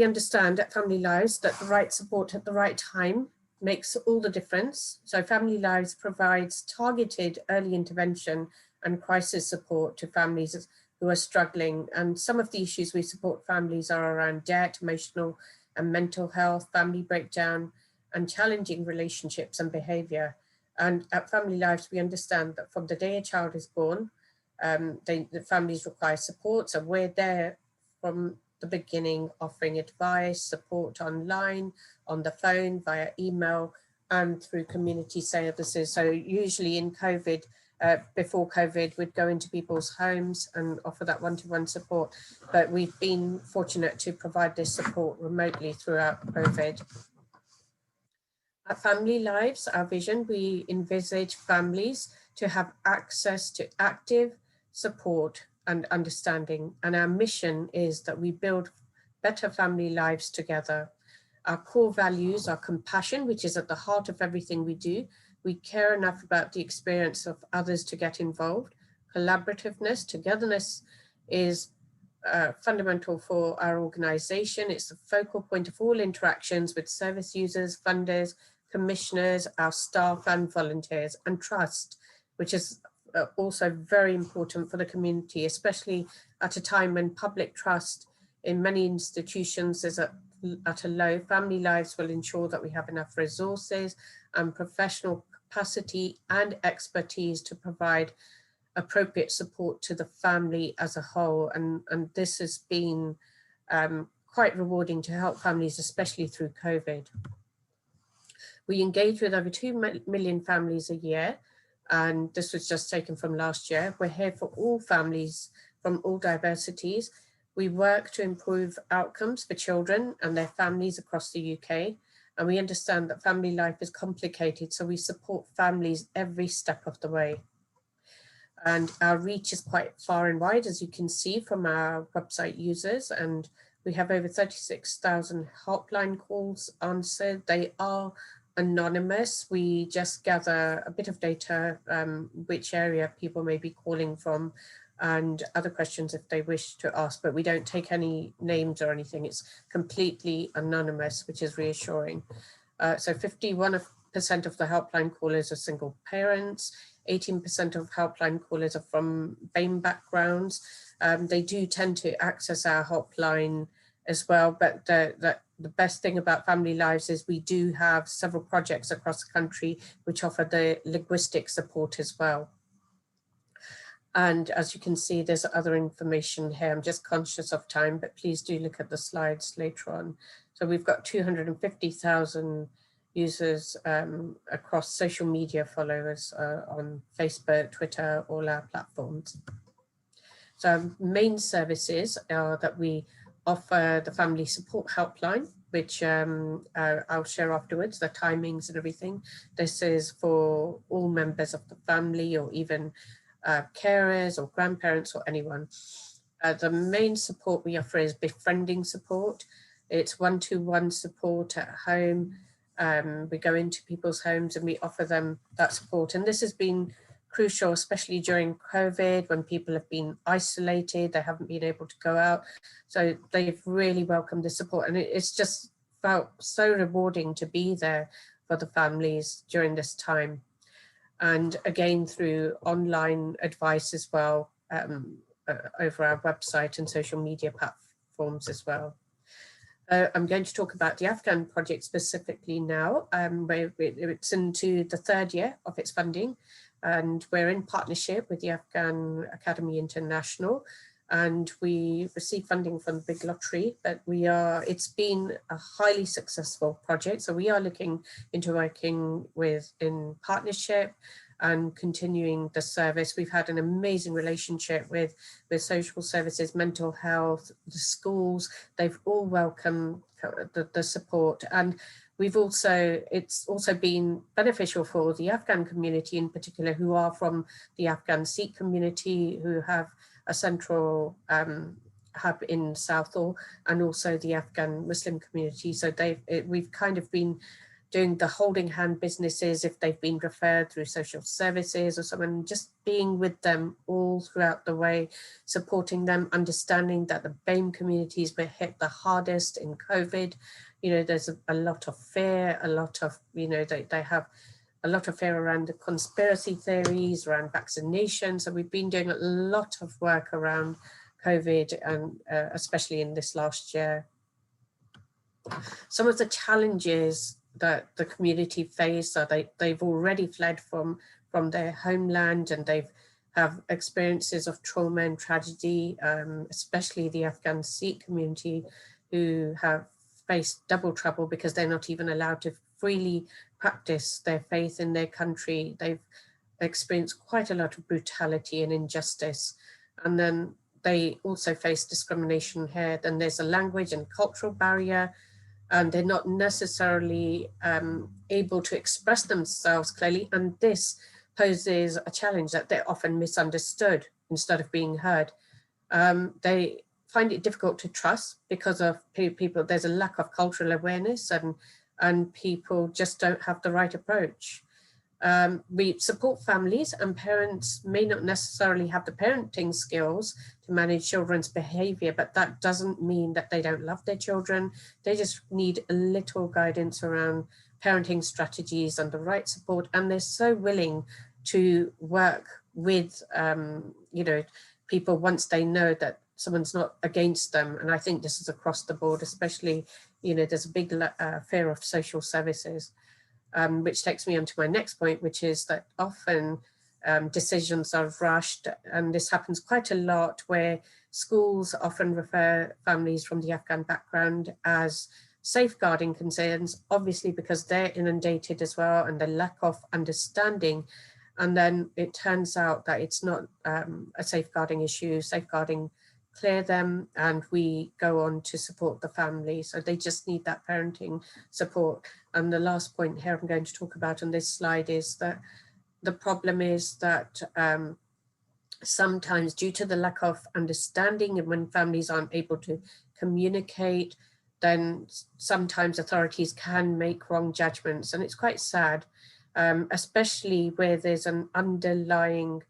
understand at Family Lives that the right support at the right time makes all the difference. So Family Lives provides targeted early intervention and crisis support to families who are struggling. And some of the issues we support families are around debt, emotional and mental health, family breakdown, and challenging relationships and behavior. And at Family Lives, we understand that from the day a child is born, the families require support. So we're there from the beginning, offering advice, support online, on the phone, via email, and through community services. So usually in COVID, before COVID, we'd go into people's homes and offer that one-to-one support, but we've been fortunate to provide this support remotely throughout COVID. At Family Lives, our vision, we envisage families to have access to active support and understanding. And our mission is that we build better family lives together. Our core values are compassion, which is at the heart of everything we do. We care enough about the experience of others to get involved. Collaborativeness, togetherness is fundamental for our organization. It's the focal point of all interactions with service users, funders, commissioners, our staff and volunteers, and trust, which is also very important for the community, especially at a time when public trust in many institutions is at a low. Family Lives will ensure that we have enough resources and professional capacity and expertise to provide appropriate support to the family as a whole. And this has been quite rewarding to help families, especially through COVID. We engage with over 2 million families a year, and this was just taken from last year. We're here for all families from all diversities. We work to improve outcomes for children and their families across the UK, and we understand that family life is complicated, so we support families every step of the way. And our reach is quite far and wide, as you can see from our website users, and we have over 36,000 helpline calls answered. They are anonymous. We just gather a bit of data, which area people may be calling from, and other questions if they wish to ask, but we don't take any names or anything. It's completely anonymous, which is reassuring. So 51% of the helpline callers are single parents. 18% of helpline callers are from BAME backgrounds. They do tend to access our helpline as well, but the best thing about Family Lives is we do have several projects across the country which offer the linguistic support as well. And as you can see, there's other information here. I'm just conscious of time, but please do look at the slides later on. So we've got 250,000 users across social media followers on Facebook, Twitter, all our platforms. So our main services are that we offer the family support helpline, which I'll share afterwards, the timings and everything. This is for all members of the family, or even carers or grandparents or anyone. The main support we offer is befriending support. It's one-to-one support at home. We go into people's homes and we offer them that support. And this has been crucial, especially during COVID, when people have been isolated, they haven't been able to go out. So they've really welcomed the support, and it's just felt so rewarding to be there for the families during this time. And again, through online advice as well, over our website and social media platforms as well. I'm going to talk about the Afghan project specifically now, where it's into the third year of its funding, and we're in partnership with the Afghan Academy International, and we receive funding from the Big Lottery, but it's been a highly successful project. So we are looking into working in partnership and continuing the service. We've had an amazing relationship with social services, mental health, the schools. They've all welcomed the support. And it's also been beneficial for the Afghan community in particular, who are from the Afghan Sikh community, who have a central hub in Southall, and also the Afghan Muslim community. So we've kind of been doing the holding hand businesses if they've been referred through social services or someone, just being with them all throughout the way, supporting them, understanding that the BAME communities were hit the hardest in COVID. You know, there's a lot of fear, a lot of, they have a lot of fear around the conspiracy theories, around vaccination. So we've been doing a lot of work around COVID, and especially in this last year. Some of the challenges that the community face are they've already fled from their homeland, and they've have experiences of trauma and tragedy, especially the Afghan Sikh community, who have faced double trouble because they're not even allowed to freely practice their faith in their country. They've experienced quite a lot of brutality and injustice. And then they also face discrimination here. Then there's a language and cultural barrier, and they're not necessarily able to express themselves clearly. And this poses a challenge that they're often misunderstood instead of being heard. They find it difficult to trust because of people, there's a lack of cultural awareness, and people just don't have the right approach. We support families, and parents may not necessarily have the parenting skills to manage children's behavior, but that doesn't mean that they don't love their children. They just need a little guidance around parenting strategies and the right support. And they're so willing to work with, you know, people once they know that someone's not against them. And I think this is across the board, especially, you know, there's a big fear of social services. Which takes me on to my next point, which is that often decisions are rushed, and this happens quite a lot, where schools often refer families from the Afghan background as safeguarding concerns, obviously because they're inundated as well, and the lack of understanding. And then it turns out that it's not a safeguarding issue. Safeguarding clear them, and we go on to support the family. So they just need that parenting support. And the last point here I'm going to talk about on this slide is that the problem is that sometimes, due to the lack of understanding, and when families aren't able to communicate, then sometimes authorities can make wrong judgments. And it's quite sad, especially where there's an underlying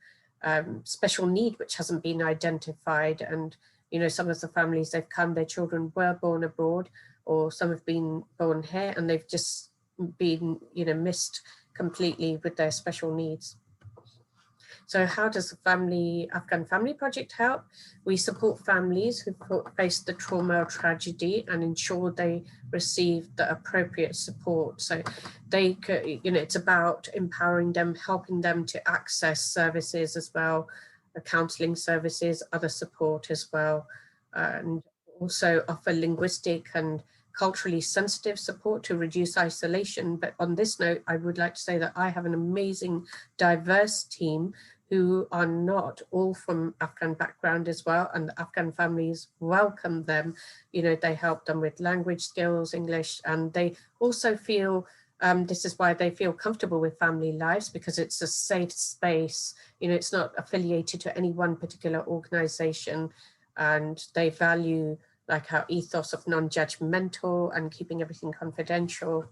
special need which hasn't been identified. And, you know, some of the families, they've come, their children were born abroad, or some have been born here, and they've just been, you know, missed completely with their special needs. So how does the Afghan Family Project help? We support families who face the trauma or tragedy and ensure they receive the appropriate support. So they could, you know, it's about empowering them, helping them to access services as well, counseling services, other support as well, and also offer linguistic and culturally sensitive support to reduce isolation. But on this note, I would like to say that I have an amazing, diverse team who are not all from Afghan background as well, and the Afghan families welcome them. You know, they help them with language skills, English, and they also feel, this is why they feel comfortable with Family Lives, because it's a safe space. You know, it's not affiliated to any one particular organization, and they value like our ethos of non-judgmental and keeping everything confidential.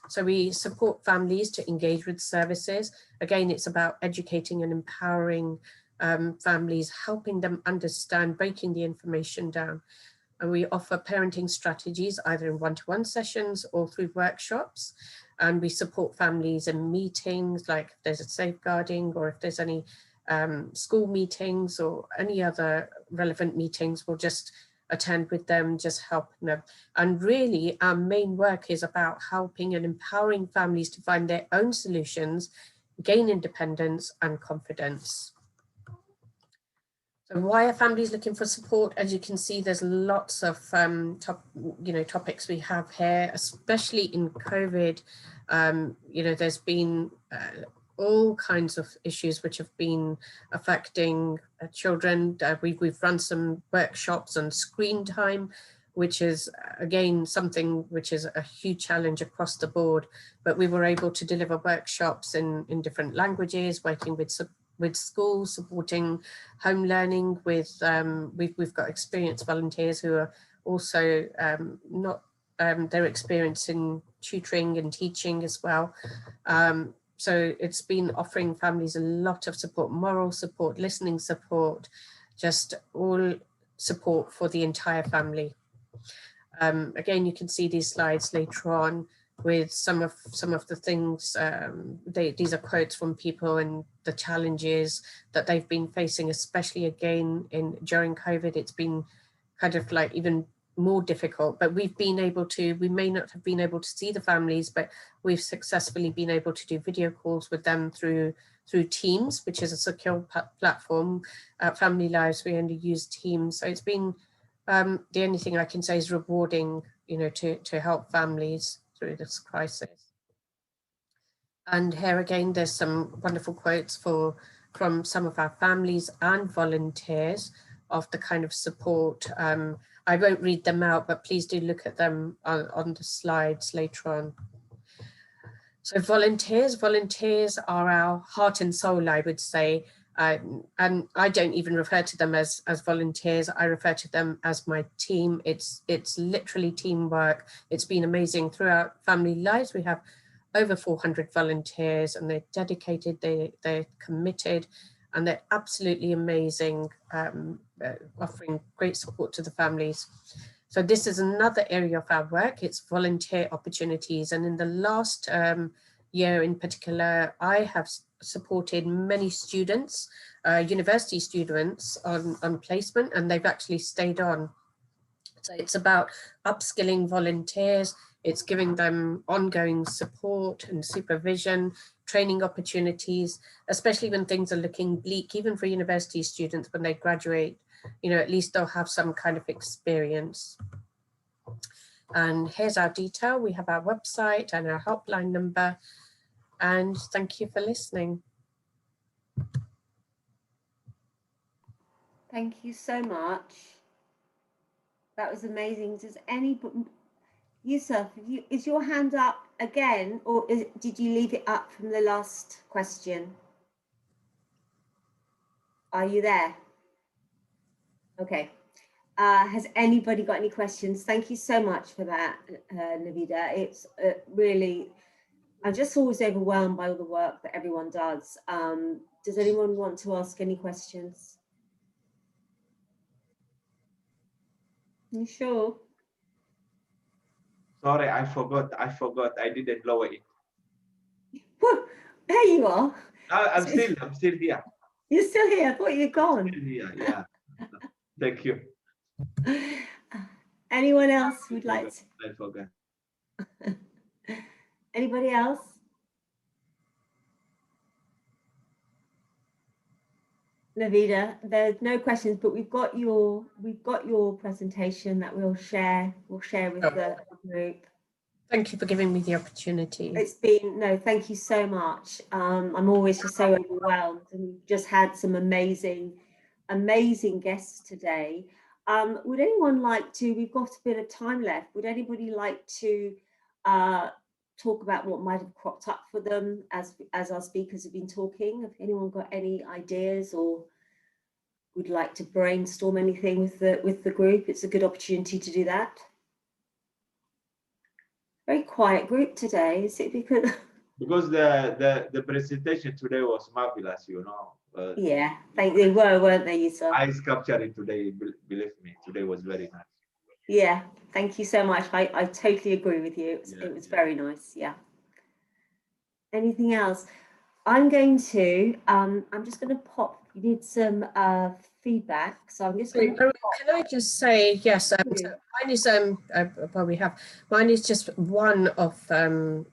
So we support families to engage with services. Again, it's about educating and empowering families, helping them understand, breaking the information down. And we offer parenting strategies either in one-to-one sessions or through workshops. And we support families in meetings, like if there's a safeguarding, or if there's any school meetings or any other relevant meetings, we'll just attend with them, just helping them. And really our main work is about helping and empowering families to find their own solutions, gain independence and confidence. So why are families looking for support? As you can see, there's lots of topics we have here, especially in COVID. You know, there's been all kinds of issues which have been affecting children. We've run some workshops on screen time, which is again something which is a huge challenge across the board. But we were able to deliver workshops in different languages, working with schools, supporting home learning with, we've got experienced volunteers who are also they're experienced in tutoring and teaching as well. So it's been offering families a lot of support, moral support, listening support, just all support for the entire family. Again, you can see these slides later on with some of the things. These are quotes from people and the challenges that they've been facing, especially again during COVID. It's been kind of like even more difficult, but we've been able to, we may not have been able to see the families, but we've successfully been able to do video calls with them through Teams, which is a secure platform. Family Lives, we only use Teams. So it's been, the only thing I can say is rewarding, you know, to help families through this crisis. And here again, there's some wonderful quotes from some of our families and volunteers of the kind of support. I won't read them out, but please do look at them on the slides later on. So volunteers are our heart and soul, I would say. And I don't even refer to them as volunteers. I refer to them as my team. It's literally teamwork. It's been amazing throughout Family Lives. We have over 400 volunteers, and they're dedicated, they're committed, and they're absolutely amazing, offering great support to the families. So this is another area of our work. It's volunteer opportunities. And in the last year in particular, I have supported many students, university students on placement, and they've actually stayed on. So it's about upskilling volunteers. It's giving them ongoing support and supervision, training opportunities, especially when things are looking bleak, even for university students when they graduate, you know, at least they'll have some kind of experience. And here's our detail. We have our website and our helpline number. And thank you for listening. Thank you so much. That was amazing. Does anybody, Yusuf, is your hand up again, or did you leave it up from the last question? Are you there? Okay. Has anybody got any questions? Thank you so much for that, Navida. It's really, I'm just always overwhelmed by all the work that everyone does. Does anyone want to ask any questions? You sure? Sorry, I forgot. I didn't lower it. Whoa, there you are. I'm still here. You're still here. I thought you'd gone. Still here, yeah. Thank you. Anyone else would like to? I forgot. Anybody else? Navida, there's no questions, but we've got your presentation that we'll share with the group. Thank you for giving me the opportunity. It's been, no, thank you so much. I'm always just so overwhelmed, and we've just had some amazing guests today. Would anyone like to, we've got a bit of time left, would anybody like to talk about what might have cropped up for them as our speakers have been talking? Have anyone got any ideas or would like to brainstorm anything with the group? It's a good opportunity to do that. Very quiet group today. Is it because the presentation today was marvelous, you know. Yeah, they were, weren't they, Yusuf? Eyes capturing today, believe me, today was very nice. Yeah, thank you so much. I totally agree with you. It was very nice. Yeah. Anything else? I'm going to, I'm just going to pop, you need some feedback. So I'm just going to Can I just say, yes, so mine is, mine is just one of some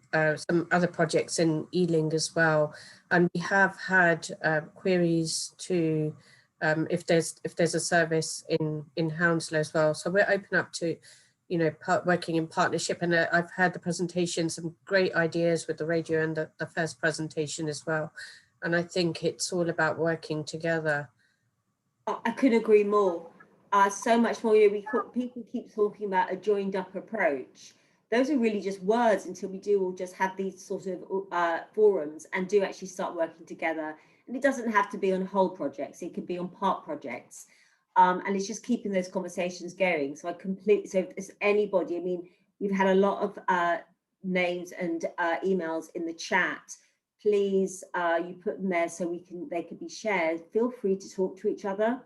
other projects in Ealing as well. And we have had queries to, if there's a service in Hounslow as well. So we're open up to, you know, working in partnership. And I've heard the presentation, some great ideas with the radio and the first presentation as well. And I think it's all about working together. I couldn't agree more. So much more. People keep talking about a joined up approach. Those are really just words until we do all just have these sort of forums and do actually start working together. And it doesn't have to be on whole projects. It could be on part projects. And it's just keeping those conversations going. So so if there's anybody, I mean, we've had a lot of names and emails in the chat. Please, you put them there so they could be shared. Feel free to talk to each other.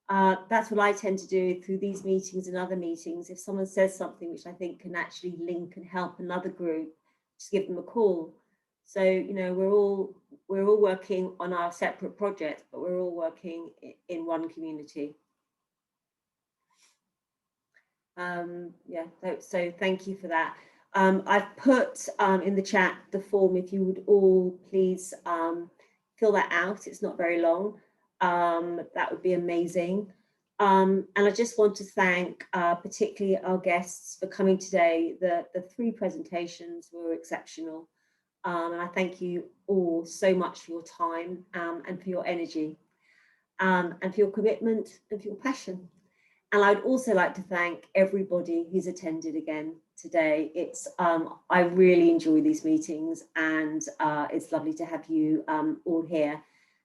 That's what I tend to do through these meetings and other meetings. If someone says something which I think can actually link and help another group, just give them a call. So, you know, we're all working on our separate projects, but we're all working in one community. Yeah, so thank you for that. I've put in the chat the form, if you would all please fill that out. It's not very long. That would be amazing. And I just want to thank particularly our guests for coming today. The 3 presentations were exceptional. And I thank you all so much for your time and for your energy and for your commitment and for your passion. And I'd also like to thank everybody who's attended again today. It's I really enjoy these meetings, and it's lovely to have you all here.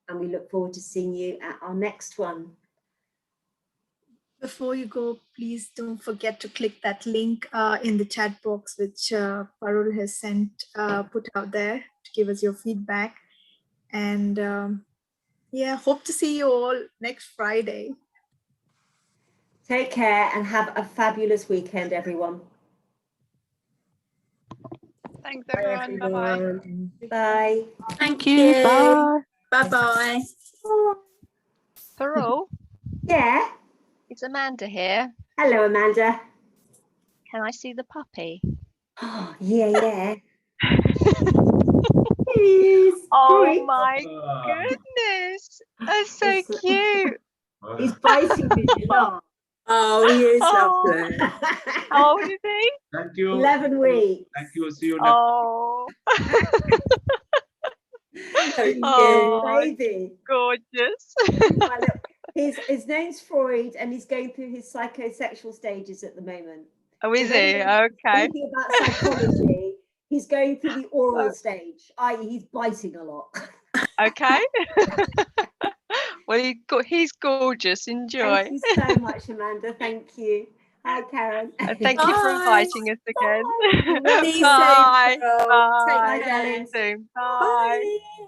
And we look forward to seeing you at our next one. Before you go, please don't forget to click that link in the chat box, which Parul has put out there to give us your feedback. And yeah, hope to see you all next Friday. Take care and have a fabulous weekend, everyone. Thanks, everyone. Bye-bye. Bye. Thank you. Bye. Bye-bye. Parul? Yeah? It's Amanda here. Hello, Amanda. Can I see the puppy? Oh, yeah. Oh my goodness. That's so cute. He's biting me a lot. Oh, he is lovely. How old is he? Thank you. 11 weeks. Thank you. See you next. Oh. Oh, baby. Gorgeous. His name's Freud, and he's going through his psychosexual stages at the moment. Oh, is he? Okay. Thinking about psychology, he's going through the oral stage, i.e. he's biting a lot. Okay. Well, he's gorgeous. Enjoy. Thank you so much, Amanda. Thank you. Hi, Karen. And thank you for inviting us again. Bye. Bye. Bye. Bye. Take care. See you soon. Bye. Bye.